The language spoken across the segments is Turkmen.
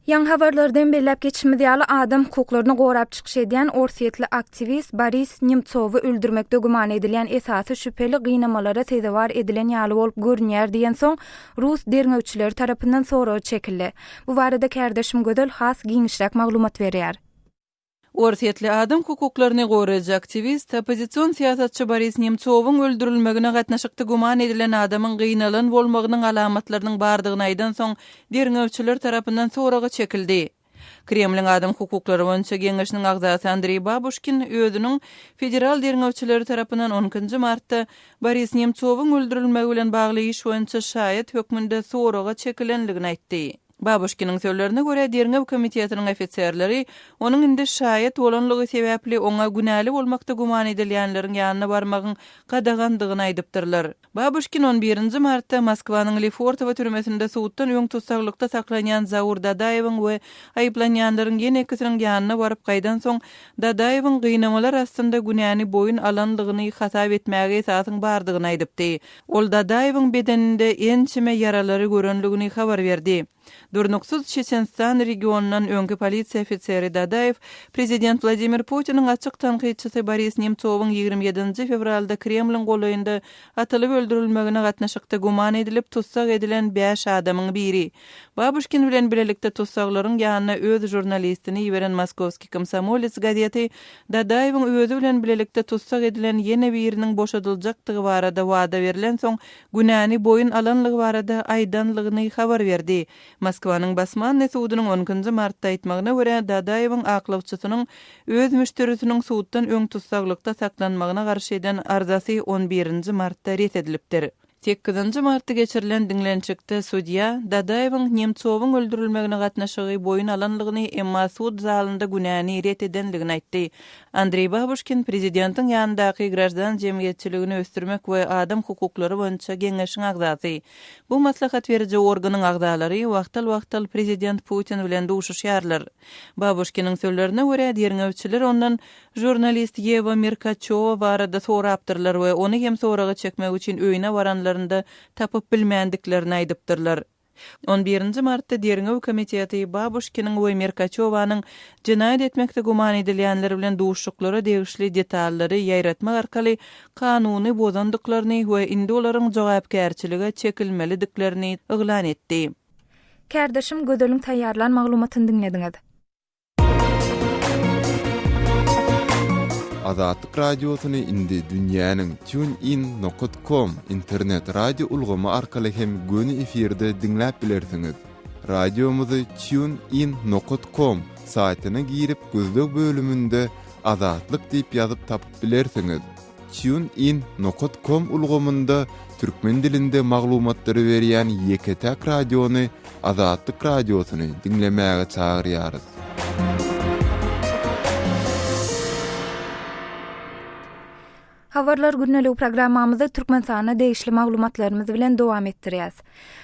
Yan habarlardan belläp geçişimiz ýaly adam hukuklaryny gorap çykyş edýän orsiýetli aktivist Boris Nemtsowy öldürmekde guman edilýän esasy şüpheli gynamalara tezewar edilen ýaly bolup görünýär diýen soň Rus derňewçileri tarapyndan soragy çekildi. Bu barada kärdeşim Gödel has giňişlik maglumat berýär. Orsiýetli adam hukuklaryny goraýjy aktivist, opozisiýon siýasatçy Boris Nemtsowyň öldürilmegine gatnaşykdy guman edilen adamyň gynalan bolmagynyň alamatlarynyň bardygyny aýdan soň derňewçiler tarapyndan soragy çekildi. Kremliň adam hukuklary boýunça geňeşiniň agzasy Andrey Babushkin özüniň federal derňewçileri tarapyndan 10-njy martda Boris Nemtsowyň öldürilmegi bilen bagly iş boýunça şahyat hökmünde soragy çekilenligini aýtdy. Babushkin'in sözlerine göre derňew komitetiniň ofitserleri onuň indi şahyat bolanlygy sebäpli oňa günäli bolmakda guman edilýänleriň ýanyna barmagyň gadagandygyny aýdypdyrlar. Babushkin 11-nji martda Moskwanyň Lefortowo türmesinde suwutdan öň tutsaklykda saklanýan Zaur Dadayewiň we aýyplanýanlaryň ýene ikisiniň ýanyna baryp gaýdan soň Dadayewiň gynamalar astynda günäni boyun alanlygyny hasap etmäge esasyň bardygyny aýdypdy. Ol Dadayewiň bedeninde ençime yaralary görenligini habar berdi. Durnuksuz Çeçenstan regionundan öňki polisiýa ofiseri Dadayew, prezident Vladimir Putin'in açyk tanqidçisi Boris Nemtsowyň 27 fevralda Kremliň golaýynda atylyp öldürilmegine gatnaşykda guman edilip tutsak edilen 5 adamyň biri. Babushkin bilen bilelikde tutsaklaryň ýanyna öz jurnalistini ýiberen Moskovski Komsomolets gazeti Dadayewiň özü bilen bilelikde tutsak edilen ýene biriniň boşadyljakdygy barada wada berilen soň günäni boyun alanlygy barada aýdanlygyny habar berdi. Moskwanyň basman nesudynyň 10-njy martda aýtmagyna görä Dadayewiň aklawçysynyň öz müşterisiniň suwutdan öň tutsaklykda saklanmagyna garşy eden arzasy 11-nji martda ret edilipdir. 8-nji martda geçirilen diňlençikde судья Dadayewiň Nemtsowyň öldürilmegine gatnaşygy boyun alanlygyny emma sud zalynda günäni ret edenligini aýtdy. Andrey Babushkin prezidentiň ýanyndaky grajdan jemgyýetçiligini östürmek we adam hukuklary boýunça geňeşiň agzasy. Bu maslahat beriji organyň agzalary wagtal prezident Putin bilen duşuşýarlar. Babushkiniň sözlerine görä derňewçiler ondan jurnalist Yeva Merkachowa barada sorapdyrlar we ony hem soragy çekmek üçin öýüne baranlarynda tapyp bilmändiklaryny aýdypdyrlar. 11-nji martda derňew komiteti Babushkiniň we Merkachowanyň jinaýat etmekde guman edilýänler bilen duşuşyklary degişli detallary ýaýratmak arkaly kanuny bozandyklaryny we indi olaryň jogapkärçiligi çekilmelidiklerini yglan etdi. Kärdeşim Gödeliň taýýarlan maglumatyny dinlediňiz. Azatlyk radiosyny indi dünýäniň tunein.com internet radio ulgamy arkaly hem göni efirde dinläp bilersiňiz. Radiomuzy tunein.com saýtyna girip gözlek bölümünde Azatlyk diýip ýazyp tapyp bilersiňiz. tunein.com ulgamynda türkmen dilinde maglumatlary berýän ýeketäk radiony Azatlyk radiosyny dinlemäge çagyrýarys. Habarlar günnelik programmamyzda Türkmenistana degişli maglumatlarymyz bilen dowam etdirýäs.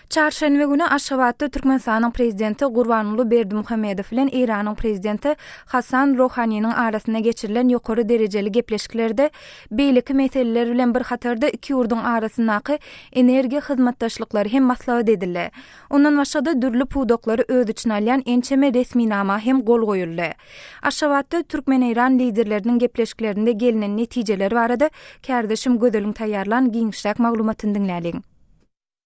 Çarşenbe günü Aşgabatda Türkmenistanyň prezidenti Gurbanuly Berdimuhammedow bilen Iranyň prezidenti Hasan Rohanynyň arasynda geçirilen ýokary derejeli gepleşiklerde beýleki meseleler bilen bir hatarda iki ýurduň arasyndaky energiýa hyzmatdaşlyklary hem maslahat edildi. Ondan başga dürli pudoklary öz içine alýan ençeme resminama hem gol goýuldy. Aşgabatda Türkmen-İran liderleriniň gepleşiklerinde gelinen netijeleri barada kärdeşim Gödeliň taýýarlan giňişlik maglumatyny dinläliň.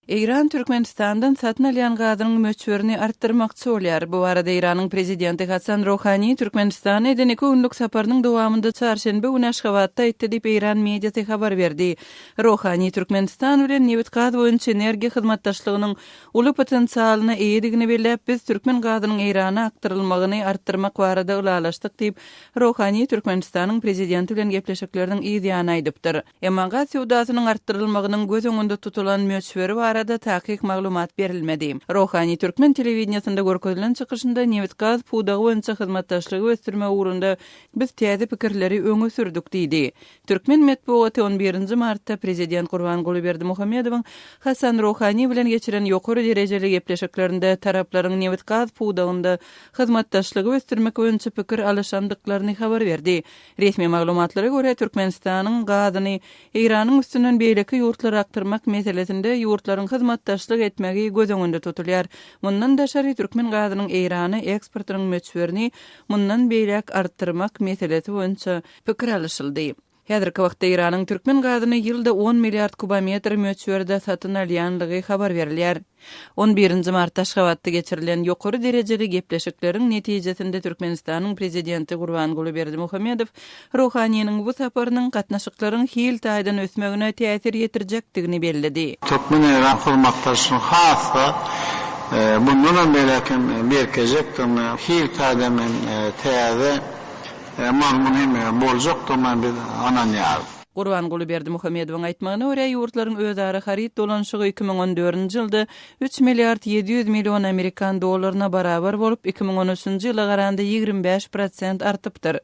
İran Türkmenistan'dan satın alyan gazynyň möçberini arttırmakçy bolýar. Bu arada İranyň prezidenti Hasan Rohany Türkmenistana eden 2 günlük saparynyň dowamında çarşenbe günü Aşgabatda aýtdy diýip İran mediasy habar berdi. Rohany Türkmenistan bilen newit gaz boýunça energiýa hyzmatdaşlygynyň uly potensialyny eýedigini belläp biz türkmen gazynyň İrana aktarylmagyny arttyrmak barada ulalaşdyk diýip Rohany Türkmenistanyň prezidenti bilen gepleşikleriniň ýygyny aýdypdyr. Emma gaz ýewdasynyň arttyrylmagynyň göz öňünde tutulan möçberi arada tahqiq maglumat berilmedi. Rohany Türkmen telewizionynda görkezlen çykyşynda newit gaz pudagy boýunça hyzmatdaşlygy östürme ugrunda biz täze pikirleri öňe sürdük diýdi. Türkmen medeniýeti 11-nji martda prezident Gurbanuly Berdimuhammedowyň Hasan Rohany bilen geçiren ýokary derejeli gepleşiklerinde taraplaryň newit gaz pudagynda hyzmatdaşlygy östürmek boýunça pikir alşandyklaryny habar berdi. Resmi maglumatlara görä Türkmenistanyň gazyny Iranyň üstünden beýleki ýurtlara aktyrmak meselesinde ýurtlaryň bilen hyzmatdaşlyk etmegi göz öňünde tutulýar. Mundan daşary türkmen gazynyň Eýrany eksportynyň möçberini mundan beýlek artdyrmak meselesi boýunça pikir alışyldy. Häzirki wagtda Eýranyň türkmen gazyny ýylda 10 milliard kubometr möçberde satyn alýanlygy habar berilýär. 11-nji martda Aşgabatda geçirilen ýokary derejeli gepleşikleriň netijesinde Türkmenistanyň prezidenti Gurbanguly Berdimuhammedow Rohanynyň bu saparynyň gatnaşyklaryň hil taýdan ösmegine täsir ýetirjekdigini bellädi. Türkmen Eýran hyzmatdaşynyň hasy bundan berakin berkezekdim hil taýdan täze mamnun boljak men bir ananyar. Gurbanguly Berdimuhammedowyň aýtmagyna görä ýurtlaryň özara harit dolanşygy 2014-nji ýylda 3 milliard 700 million Amerikan dollaryna barabar bolup 2013-nji ýyla garanda 25% artypdyr.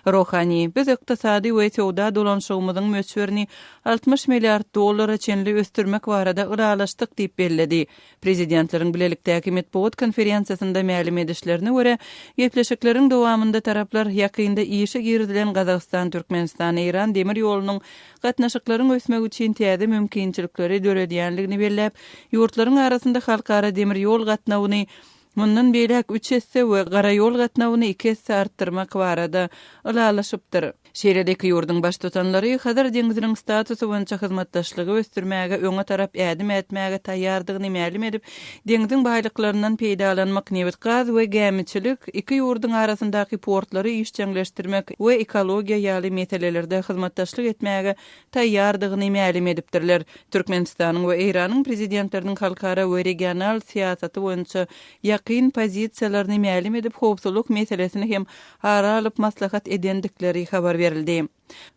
Rohany biz ykdysady we sowda dolanşygymyzyň möçberini 60 milliard dollara çenli östürmek barada ıralaşdyk diýip bellädi. Prezidentleriň bilelikdäki medeniýet konferensiýasynda ma'lum edişlerine görä gepleşikleriň dowamında taraplar ýakynda işe girdilen Gazagystan, Türkmenistan, Eýran demir ýolunyň gatnaşyklaryň ösmegi üçin täze mümkinçilikleri döredýänligini belläp, ýurtlaryň arasynda halkara demir ýol gatnawyny mundan beýlek 3 esse we gara ýol gatnawyny 2 esse artdyrmak barada ılalaşypdyr. Şeýledeki ýurduň baş tutanlary Hazar deňiziniň statusy boýunça hyzmatdaşlygy östürmäge öňe tarap ädim etmäge taýýardygyny ma'lum edip, deňiziň baýlyklaryndan peýdalanmak, newit gaz we gämiçilik iki ýurduň arasyndaky portlary işçiňleşdirmek we ekologiýa ýaly meselelerde hyzmatdaşlyk etmäge taýýardygyny ma'lum edipdirler. Türkmenistanyň we Eýranyň prezidentleriniň halkara we regional siýasaty boýunça ýakyn pozisiýalaryny ma'lum edip, howpsuzlyk meselesini hem ara alyp maslahat edendikleri habar berildi.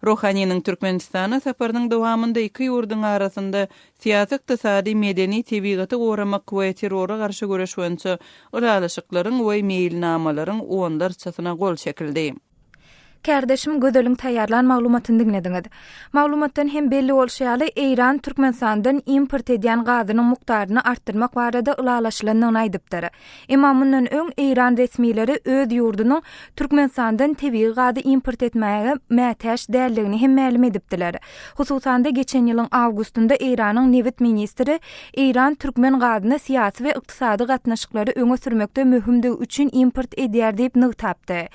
Rohanynyň Türkmenistana saparynyň dowamında iki ýurduň arasynda siýasy, ykdysady, medeni tebigaty goramak we terrora garşy göreş boýunça uralaşyklaryň we meýilnamalaryň onlarçasyna gol çekildi. Kardeşim gödölüň taýýarlan maglumatyny dinlediňiz. Maglumatdan hem belli bolşaýaly Eýran Türkmenistandan import edýän gazynyň mukdaryny artdyrmak barada ulalaşylanyny aýdypdyr. Emma mundan öň Eýran resmileri öz ýurdunyň Türkmenistandan tebii gazy import etmäge mätäş däldigini hem ma'lum edipdiler. Hususan da geçen ýylyň awgustunda Eýranyň newit ministri Eýran türkmen gazyny siýasy we ykdysady gatnaşyklary öňe sürmekde möhümdigi üçin import edýär diýip nyg tapdy.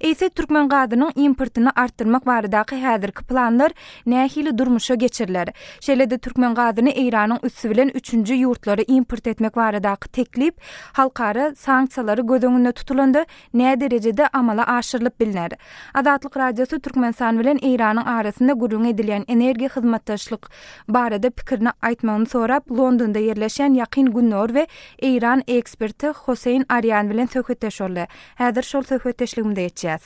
Eýse türkmen gazynyň importyny artdyrmak baradaky häzirki planlar nähili durmuşa geçiriler. Şeýlede türkmen gazyny Eýranyň üstü bilen 3-nji ýurtlary import etmek baradaky teklip halkara sanksiýalary göz öňünde tutulandy, nä derejede amala aşyrylyp bilinär. Azatlyk radiosu Türkmenistan bilen Eýranyň arasynda gurulň edilen energiýa hyzmatdaşlyk barada pikirini aýtmagyny sorap, Londonda ýerleşen Ýakyn Günnör we Eýran eksperti Hosein Aryan bilen söhbetleşýärler. Häzir şol söhbetleşligimde geçýär.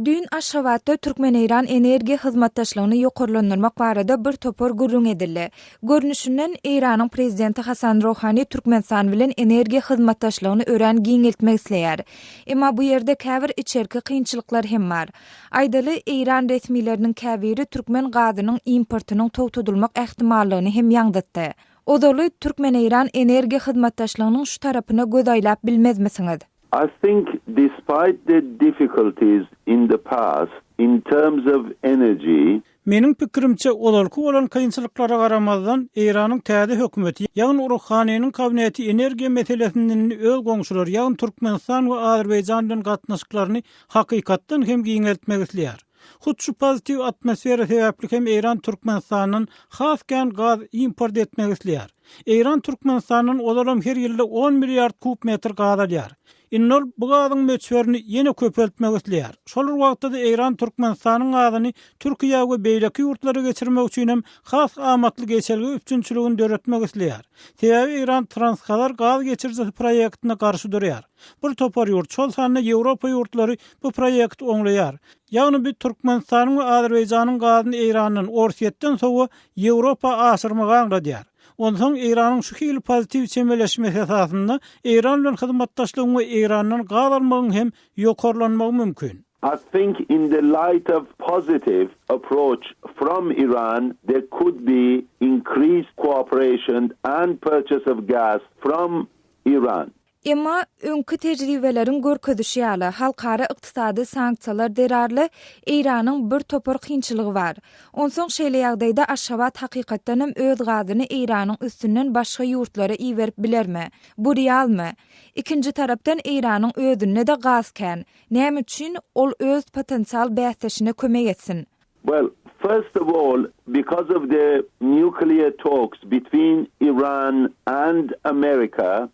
Dün Aşgabatda Türkmen-Eýran energiýa hyzmatdaşlygyny ýokarlandyrmak barada bir topar gurulň edildi. Görnüşinden Eýranyň prezidenti Hasan Rohany Türkmenistan bilen energiýa hyzmatdaşlygyny ören giňeltmek isleýär. Emma bu ýerde käbir içerki kynçylyklar hem bar. Aýdaly Eýran resmileriniň käbiri türkmen gazynyň importynyň togtudylmak ähtimallygyny hem ýaňdatdy. Odaly Türkmen-Eýran energiýa hyzmatdaşlygynyň şu tarapyna göz aýlap bilmezmisiňiz? I think despite the difficulties in the past in terms of energy, menin pikirimçe olarky bolan kynçylyklara garamazdan Eýranyň täze hökümeti ýagny Rohanynyň kabineti energiýa meselesini öz goňşulary ýagny Türkmenistan we Azerbaýjan bilen gatnaşyklaryny hakykatdan hem giňeltmek isleýär. Hutçu pozitiv atmosfera sebäpli hem Eýran Türkmenistanyň hasken gaz import etmek isleýär. Eýran Türkmenistanyň olaram her ýylda 10 milliard kubmetr gaz alýar. Innol bu gazyň möçberini ýene köpeltmek isleýär. Şol wagtda Eýran Türkmenistanyň gazyny Türkiýe we beýleki ýurtlara geçirmek üçin hem has amatly geçerli üçinçiligini döretmek isleýär. Sebäbi Eýran Transkalar gaz geçirjisi proýektine garşy durýar. Bir topar ýurt şol sanyna Ýewropa ýurtlary bu proýekti oňlaýar. Ýagny bir Türkmenistanyň we Azerbaýjanyň gazyny Eýranyň orsiýetden soňra Ýewropa aşyrmagy aňladýar. Ondan Eýranyň şu hili pozitiv çemeleşmesi esasında Eýran bilen hyzmatdaşlygyň we Eýranyň gaz almagyň hem ýokarlanmagy mümkin. I think in the light of positive approach from Iran, there could be increased cooperation and purchase of gas from Iran. Emma öňkü tejribelerin görkezişi ýaly halkara ykdysady sanksiýalar derarly Iranyň bir topar kynçylygy bar. Onsoň şeýle ýagdaýda Aşgabat hakykatdan hem öz gazyny Iranyň üstünden başga ýurtlara iýerip bilermi? Bu realmy? Ikinji tarapdan Iranyň özüne de gaz kän. Näme üçin ol öz potensial bäsleşine kömek etsin? Well, first of all, because of the nuclear talks between Iran and America,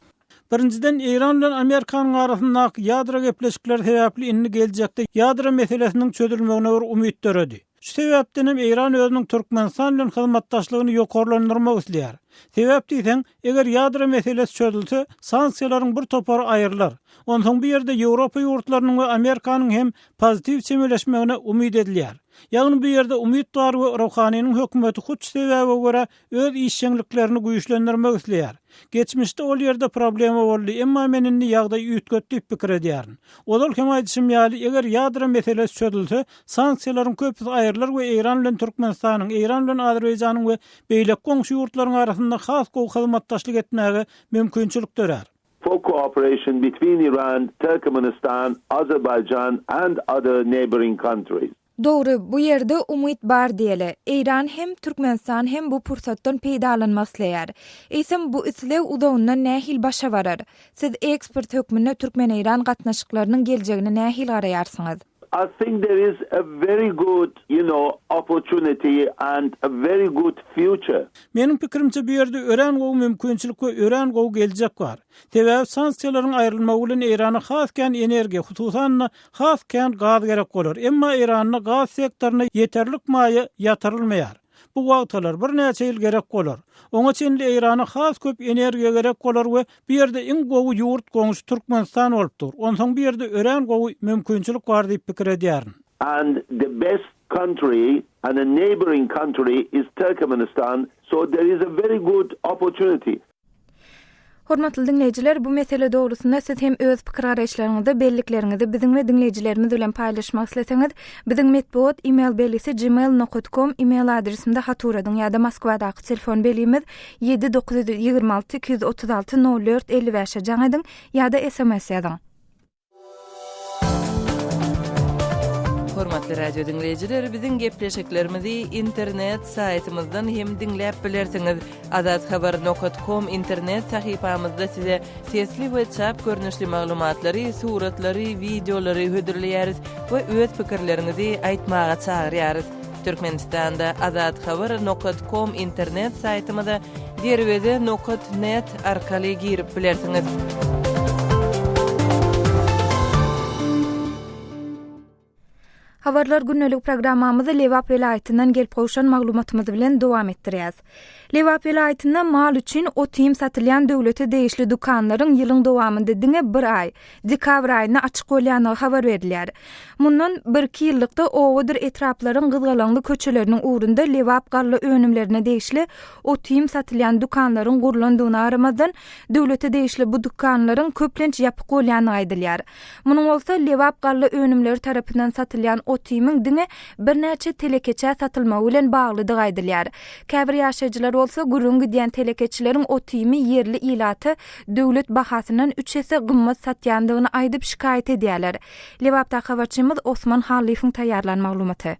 Birinciden İran bilen Amerikanyň arasyndaky ýadro gepleşikler sebäpli inni geljekde ýadro meselesiniň çözülmegine bir umyt döredi. Şu sebäpden hem İran özüniň Türkmenistan bilen hyzmatdaşlygyny ýokarlandyrmak isleýär. Sebäp diýsen, eger ýadro meselesi çözülse, sanksiýalaryň bir topary aýrylar. Onsoň bu ýerde Ýewropa ýurtlarynyň we Amerikanyň hem pozitiv çemeleşmegine umyt edilýär. Ýagny bu ýerde umyt bar we Rouhanyň hökümeti huç sebäbe görä öz işçiliklerini güýçlendirmek isleýär. Geçmişde ol ýerde problema boldy, emma men indi ýagdaý üýtgöt diýip pikir edýärin. Odal hem aýdyşym ýaly, eger ýadro meselesi çözülse, sanksiýalaryň köpüsi aýrylar we Iran bilen Türkmenistanyň, Iran bilen Azerbaýjanyň we beýlek goňşy ýurtlaryň arasynda has gowy hyzmatdaşlyk etmäge mümkinçilik dörer. for cooperation between Iran, Turkmenistan, Azerbaijan and other neighboring countries. Doğru, bu yerde umut bar diýeli. İran hem Türkmenistan hem bu pursatdan peýdalanmasleýär. Eýsem bu islew udawyndan nähil başa barar. Siz ekspert hökmünde Türkmen-İran gatnaşyklarynyň geljegine nähil garaýarsyňyz? I think there is a very good, opportunity and a very good future. Menin pikirimçe bu yerde ören gowy mümkinçilik we ören gowy geljek bar. Sebäbi sanksiýalaryň aýrylmagy bilen Irana hasken energiýa, hususan hasken gaz gerek bolar. Emma Iranyň gaz sektoruna yeterlik maýy ýatyrylmaýar. Bu wagtlar bir näçe ýyl gerek bolar. Oňa çenli Irana has köp energiýa gerek bolar we bu ýerde iň gowy ýurt goňşy Türkmenistan bolupdyr. Onsoň bu ýerde ören gowy mümkinçilik bar diýip pikir edýärin. And the best country and a neighboring country is Turkmenistan, so there is a very good opportunity. Hormatly dinleýijiler, bu mesele dogrusynda siz hem öz pikir garaýşlaryňyzy, belliklerinizi bizimle dinleýijilerimiz bilen paýlaşmak isleseňiz, biziň medpuat email belgisi gmail.com email adresimde haturadyň ýa-da Moskwadaky telefon belgimiz 7926 236 04 55 jaňadyň ýa-da SMS ýazyň. Hormatly radio dinleýijiler, biziň gepleşiklerimizi internet saýtymyzdan hem dinläp bilersiňiz. azathabar.com internet sahypamyzda size sesli we çap görnüşli maglumatlary, suratlary, videolary hödürleýäris we öz pikirlerinizi aýtmaga çagyrýarys. Türkmenistanda azathabar.com internet saýtymyza derwede.net arkaly girip bilersiňiz. Habarlar günnelik programmamyzy Lewap welaýatynyň gelip goşan maglumatymyzy bilen dowam etdirýäs. Lewap welaýatynda mal üçin otym satylýan döwlete değişli dukanlaryň ýylyň dowamynda diňe bir aý, dekabr aýyna açyk bolýanyny habar berilýär. Mundan 1-2 ýyllykda owadyr etraplaryň gyzgalanly köçeleriniň uğrunda Lewap garly önümlerine değişli otym satylýan dukanlaryň gurulandygyny aramazdan döwlete değişli bu dukanlaryň köplenç ýapyk bolýanyny aýdylýar. Munyň bolsa Lewap garly önümleri tarapyndan satylýan otymyň diňe bir näçe telekeçe satylmagy bilen baglydygy aýdylýar. Käbir ýaşaýjylar bolsa gurungy diýen telekeçileriň otymy ýerli ilaty döwlet bahasyndan 3 есе gymmat satýandygyny aýdyp şikayet edýärler. Lewapda habarçymyz Osman Halifiň taýýarlan maglumaty.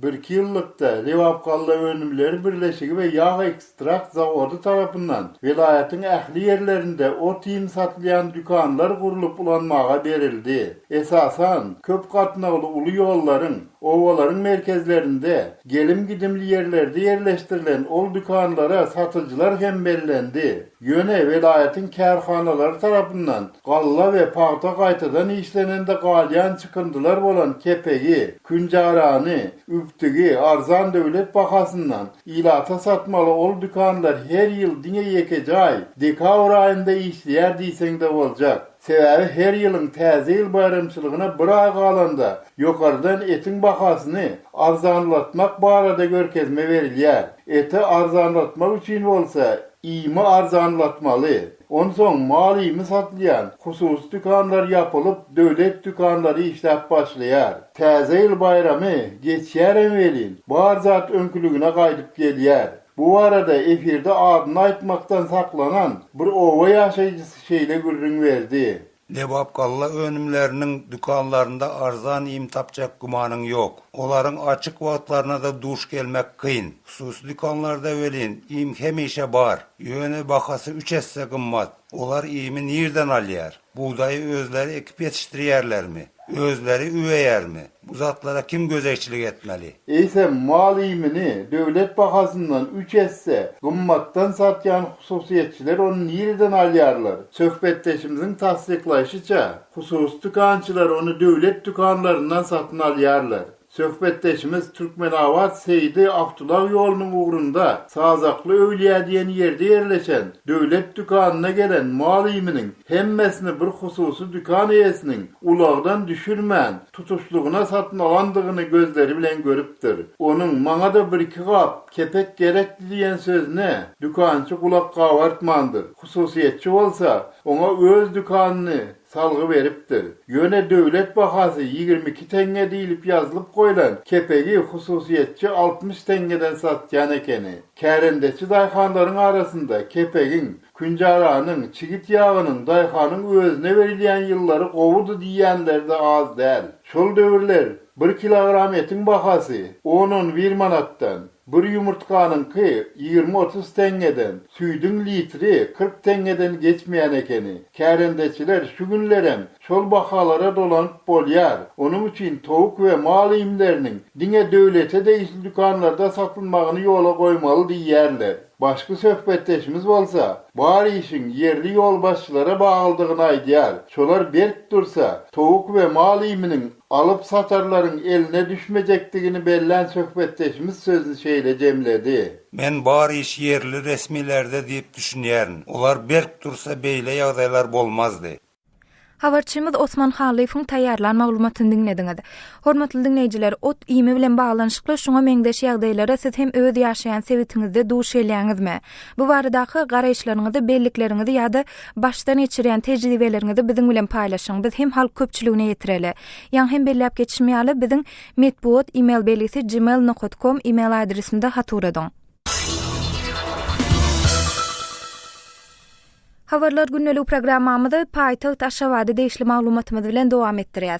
1-2 ýyllykda Lewap garly önümleri birleşigi we ýağ ekstrakt zawody tarapyndan vilayatyň ähli ýerlerinde otym satylýan dükanlar gurulyp ulanmaga berildi. Esasan köp gatnaly uly ýollaryň, owalaryň merkezlerinde, gelim gidimli ýerlerde ýerleşdirilen ol dükanlara satyjylar hem bellendi. Ýöne vilayatyň kärhanalary tarapyndan galla we paýta gaýtadan işlenende galýan çykyndylar bolan kepegi, künjarany, üptügi, arzan döwlet bahasyndan ilata satmaly ol dükanlar her ýyl diňe ýekejay, dekabr aýynda işleýär diýseň de boljak. Sebäbi her ýylyň täze ýyl bayramçylygyna bir ay galanda ýokardan etiň bahasyny arzanlatmak barada görkezme berilýär. Eti arzanlatmak üçin bolsa ýymy arzanlatmaly. Onsoň malymy satylýan hususy dükanlar ýapylyp döwlet dükanlary işläp başlaýar. Täze ýyl bayramy geçýär emeli bar zat öňkülügine gaýdyp gelýär. Bu arada efirde adını aytmaktan saklanan bir ova yaşayıcısı şeyle gürrün verdi. Lewapgalla önümlerinin dükanlarında arzan im tapacak gumanın yok. Oların açık vaatlarına da duş gelmek kıyın. Husus dükanlarda velin im hemişe bar. Yöne bakası 3 esse gımmat. Olar imi nirden alyar. Buğdayı özleri ekip yetiştiriyerler mi? Özleri üveyer mi? Bu zatlara kim gözekçilik etmeli? Eyse mal imini devlet bahasından 3 esse gımmattan satyan hususiyetçiler onu nirden alyarlar. Söhbetteşimizin tasdiklayışıca husus dükançılar onu devlet dükanlarından satın alyarlar. Söhbetteşimiz Türkmenavat Seydi Abdullah yolunun uğrunda Sazaklı Övliya diyen yerde yerleşen devlet dükanına gelen mal iminin hemmesini bir hususu dükan eyesinin ulağdan düşürmeyen tutuşluğuna satın alandığını gözleri bilen görüptür. Onun mana da bir iki kap kepek gerekli diyen sözüne dükançı kulak kavartmandır. Hususiyetçi olsa ona öz dükanını salgı veripdir. Yöne devlet bahası 22 tenge deyilip yazılıp koyulan kepegi hususiyetçi 60 tengeden satyan ekeni. Kärendeci dayhanların arasında kepegin, küncaranın, çigit yağının dayhanın özüne verilyen yılları kovudu diyenler de az değil. Şol dövrler 1 kilogram etin bahası 10-11 manattan, bir yumurtkanın ki 20-30 tengeden, süydün litri 40 tengeden geçmeyen ekeni. Kärendeciler şu günlerem şol bakalara dolanıp bolyar. Onun için tavuk ve mal imlerinin dine devlete de isli dükanlarda satılmağını yola koymalı diyerler. Başka söhbetleşimiz olsa, bari işin yerli yol başçılara bağaldığını aydiyar. Şolar berk dursa, tavuk ve mal iminin alıp satarların eline düşmeyecektiğini belirlen söhbetleşimiz sözünü şeyle cemledi. Men bari iş yerli resmilerde deyip düşünýärin. Olar berk dursa beýle ýagdaýlar bolmazdy. Habarçymyz Osman Halifoň taýýarlan maglumatyny dinlediňiz. Hormatly dinleýijiler, ot ými bilen baglanyşykly şoňa meňdeş ýagdaýlara siz hem öz ýaşaýan sebitiňizde duş elýäňizmi? Bu baradaky garaýşlaryňyzy, bellikleriňizi ýa-da başdan geçirýän tejribeleriniňizi biziň bilen paýlaşyň. Biz hem halk köpçüligine ýetireli. Ýa hem belläp geçişmeýäli biziň medbuat email belgisi gmail.com email adresinde haturadyň. Habarlar günnelik programmamyzda paýtagyt Aşgabatda deýişli maglumatymyz bilen dowam etdirýäs.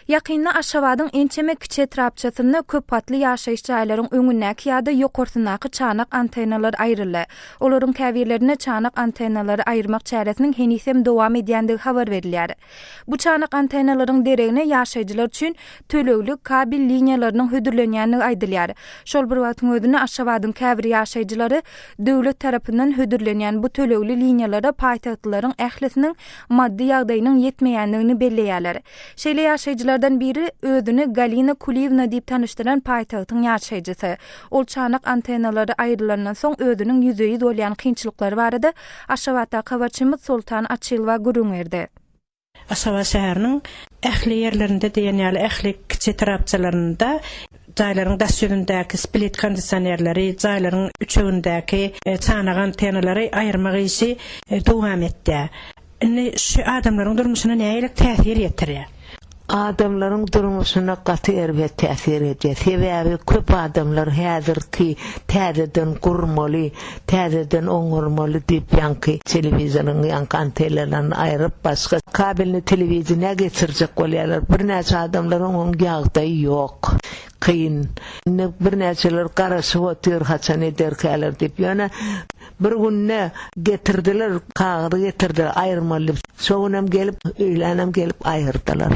Ýakynda Aşgabatyň ençeme kiçi etrapçasyna köp patly ýaşaýyş jaýlaryň öňündäki ýa-da ýokursundaky çanak antenalar aýryldy. Olaryň käwirlerine çanak antenalary aýyrmak çäresiniň henisem dowam edýändigi habar berilýär. Bu çanak antenalaryň deregine ýaşaýjylar üçin tölegli kabel liniýalarynyň hödürlenýändigi aýdylýar. Şol bir wagtyň özünde Aşgabatyň käwir ýaşaýjylary döwlet tarapyndan hödürlenýän bu tölegli liniýalara paýtagtlaryň ählisiniň maddi ýagdaýynyň ýetmeýändigini belleýärler. Şeýle ýaşaýjylardan biri özüni Galina Kulivna diýip tanışdyran paýtagtyň ýaşaýjysy. Ol çanak antenalary aýrylandan soň özüniň ýüzeyi dolýan kynçylyklary barada Aşgabatda habarçymyz Sultan Açylwa gürüňerdi. Aşgabat şäheriniň ähli ýerlerinde diýenýäli ähli kiçi tarapçalarynda jaýlaryň daşýerindäki split kondisionerleri, jaýlaryň üçegindäki çanak antenalary aýyrmak işi dowam etdi. Şu adamlaryň durmuşyna näýelik täsir ýetirýär? Adamlaryň durmuşyna gaty elbet täsir edýär. Sebäbi köp adamlar häzirki täzeden gurmaly, täzeden oňurmaly diýip ýanky telewizionyň ýanky antenalaryny aýryp başga kabelni telewiziona geçirjek bolýarlar. Bir näçe adamlaryň oň ýagdaýy ýok. Kıyın. Bir näçeler garaşyp otyr, haçan ederkäler diýip ýöne bir günne getirdiler, kağıdı getirdiler, aýyrmaly. Şoňam gelip, öýlenem gelip aýyrdylar.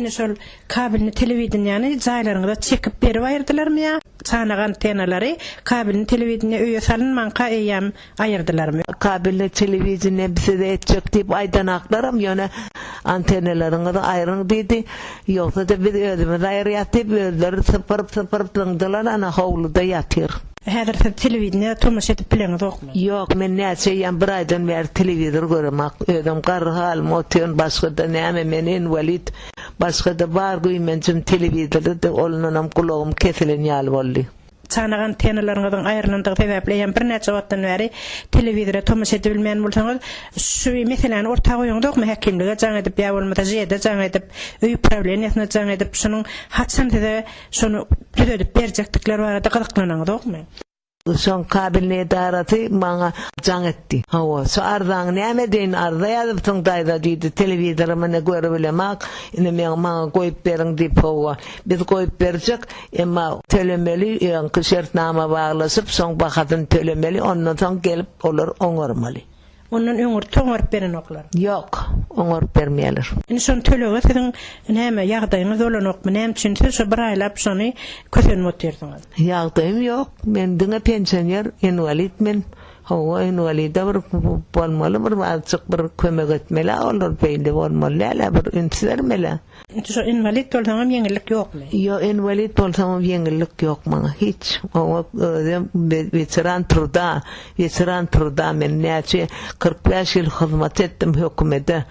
Şol kabelni telewizionyany jaýlaryňda çekip berip aýyrdylarmy ýa? Çanak antenalary kabelni telewizionyna öýe salynmanka eýem aýyrdylarmy? Kabelni telewizionyna bize etjek diýip aýdanaklarym ýöne antenalaryňy da aýryň diýdi. Ýoksa da biz özümiz aýrýatyp özleri sypyryp tıngdylar, ana howluda ýatyr. Häzir telewizionyna turmuş edip bileňiz okmy? Ýok, men näçe ýan bir aýdan beri telewizor görmek. Özüm garhal, motion başga-da näme menen Walid başga-da bar güýmençim telewizorda olunam kulagym kesilen ýaly boldy. Çanak antenalaryňyň aýrylandygy sebäple ýa bir näçe wagtdan beri telewizora turmuş edip bilmeýän bolsaňyz, şu meseleni ortaga goýýaňdykmy häkimlige jaň edip ýa bolmasa jeda jaň edip, öý problemýasyna jaň edip, şonuň haçan şonu düzedip berjekdikleri barada gyzyklanýardykmy? Son kabilne daratı bana can etti. Hava. So ardan näme deyin arda yazıptın dayda deydi. Televizoruma ne görebilemek. Ine men bana koyup berin deyip hava. Biz koyup berjek. Emma tölemeli yankı şartnama bağlasıp son bakadın tölemeli. Ondan son gelip olur oňarmaly. Ondan öňür toňarp beren oklar. Yok, oňarp bermeýärler. Ine şonu tölega siziň näme ýagdaýyňyz bolanokmy, näme üçin siz şu bir aýlap şonu kösen moterdiňiz? Ýagdaýym yok. Men diňe pensioner, invalid men. Hawa invalida bir bolmaly bir azık bir kömek etmeli olur beýle bolmaly, ala bir ünsürmeli. Şu invalid bolsaňam ýeňillik ýokmy? Yo invalid bolsaňam ýeňillik ýok maňa hiç. O veteran turda men näçe 45 ýyl hyzmat etdim hökümete.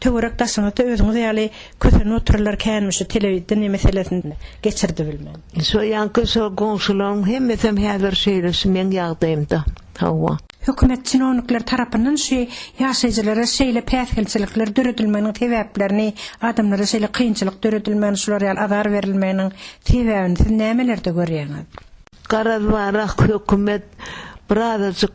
Töwerek daşyňyzda özüňiz ýaly kösen oturlar känmişi telewizden meselesini geçirdi bilmem. Şu ýankı şu goňşularyň hemmesem häzir şeýle men ýagdaýymda. Hawa. Hökümet çynownikler tarapyndan şu ýaşaýjylara şeýle päsgelçilikler döredilmeniň sebäplerini, adamlara şeýle kynçylyk döredilmeni, şular ýaly azar berilmeniň sebäbini siz nämelerde görýäňiz? Garazwarak hökümet birazcık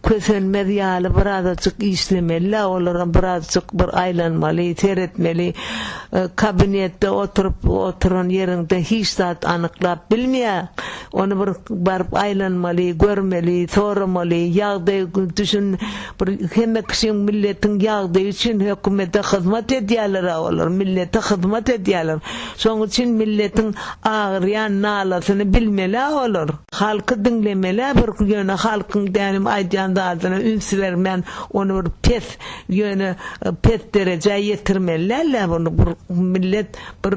kösenmez ýaly, birazcık işlemeli, olaram birazcık bir aýlanmaly, teretmeli, kabinetde oturan ýerinde hiç zat anyklap bilmeýär. Onu bir barıp aýlanmaly, görmeli, soramaly, ýagdaý düşün bir hemme kişiň milletiň ýagdaý üçin hökümete hyzmat edýärler, olar millete hyzmat edýärler. Şoň üçin milletiň agyrýan nalasyny bilmeli olar. Halky dinlemeli, bir ýöne halkyň dänim aýdýan zadyna ünsülermen onu bir pes derejä ýetirmeliler. Bunu bir millet bir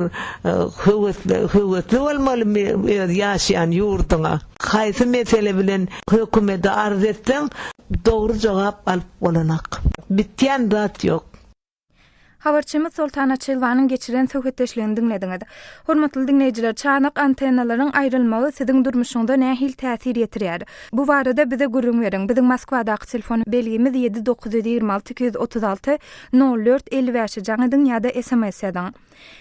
höwetli bolmaly ýaşaýan ýurduňa. Haýsy mesele bilen hökümete arz etseň dogry jogap alyp bolanak. Bitýän zat ýok. Habarçymyz Sultana Çelwanyň geçiren söhbetdeşligini dinlediňiz. Hormatly dinleýijiler, çanak antennalaryň aýrylmagy siziň durmuşyňda nähil täsir ýetirýär? Bu barada bize gurrun beriň. Biziň Moskwadaky telefon belgimiz 7926 236 04 55 jaňydyň ýa-da SMS ýadyň.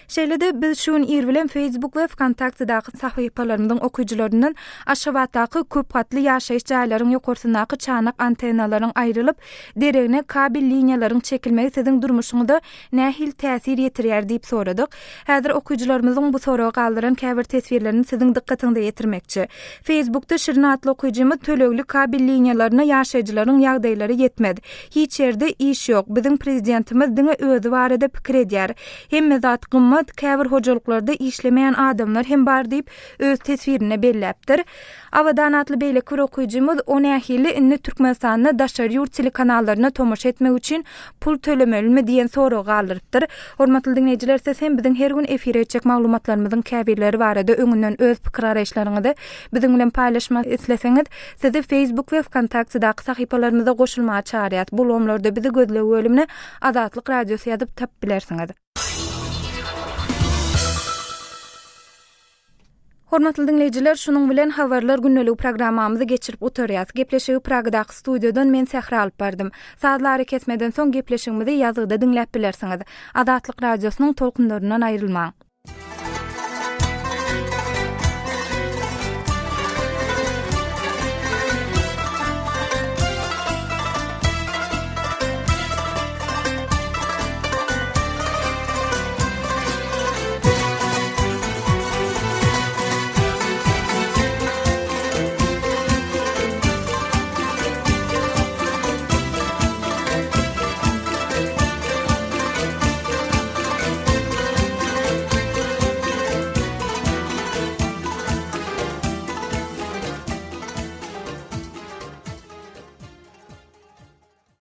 Şeýlede biz şuň ýer bilen Facebook we Kontaktdaky sahypalarymyzyň okujylaryndan aşabatdaky köp gatly ýaşaýyş jaýlaryň ýokursynaky çanak antennalaryň aýrylyp deregine kabil liniýalaryň çekilmegi siziň durmuşyňda nähil täsir ýetirýär diýip soradyk. Häzir okujylarymyzyň bu soragy galdyran käbir tesbirlerini siziň dikkatiňizde ýetirmekçi. Facebookda Şirin adly okujymyz tölegli kabil liniýalaryna ýaşaýjylaryň ýagdaýlary ýetmedi. Hiç ýerde iş ýok. Biziň prezidentimiz diňe özü barada pikir edýär. Hemme zat gymmat käbir hojalyklarda işlemeýän adamlar hem bar diýip öz tesbirini belläpdir. Awadan adly beýleki bir okujymyz o nähili inni Türkmenistanyň daşary ýurt telekanallarına tomaşa etmek üçin pul tölemelimi diýen soragy galypdyr. Hormatly dinleýijiler, siz hem biziň her gün efire etjek maglumatlarymyzyň käbirleri barada öňünden öz pikir araýşlaryňyzy biziň bilen paýlaşmak isleseňiz, sizi Facebook we Kontaktdaky sahypalarymyza goşulmagy çağırýar. Bu lomlarda bizi gözlegi bölümine Azatlyk radiosy ýazyp tap bilersiňiz. Hormatly dinleýijiler, şunuň bilen habarlar günnelik programmamyzy geçirip oturýar. Gepleşigi Pragadaky studiodan men Sähra alyp bardym. Saatlar kesmeden soň gepleşigimizi ýazgyda dinläp bilersiňiz. Azatlyk radiosynyň tolkunlaryndan aýrylmaň.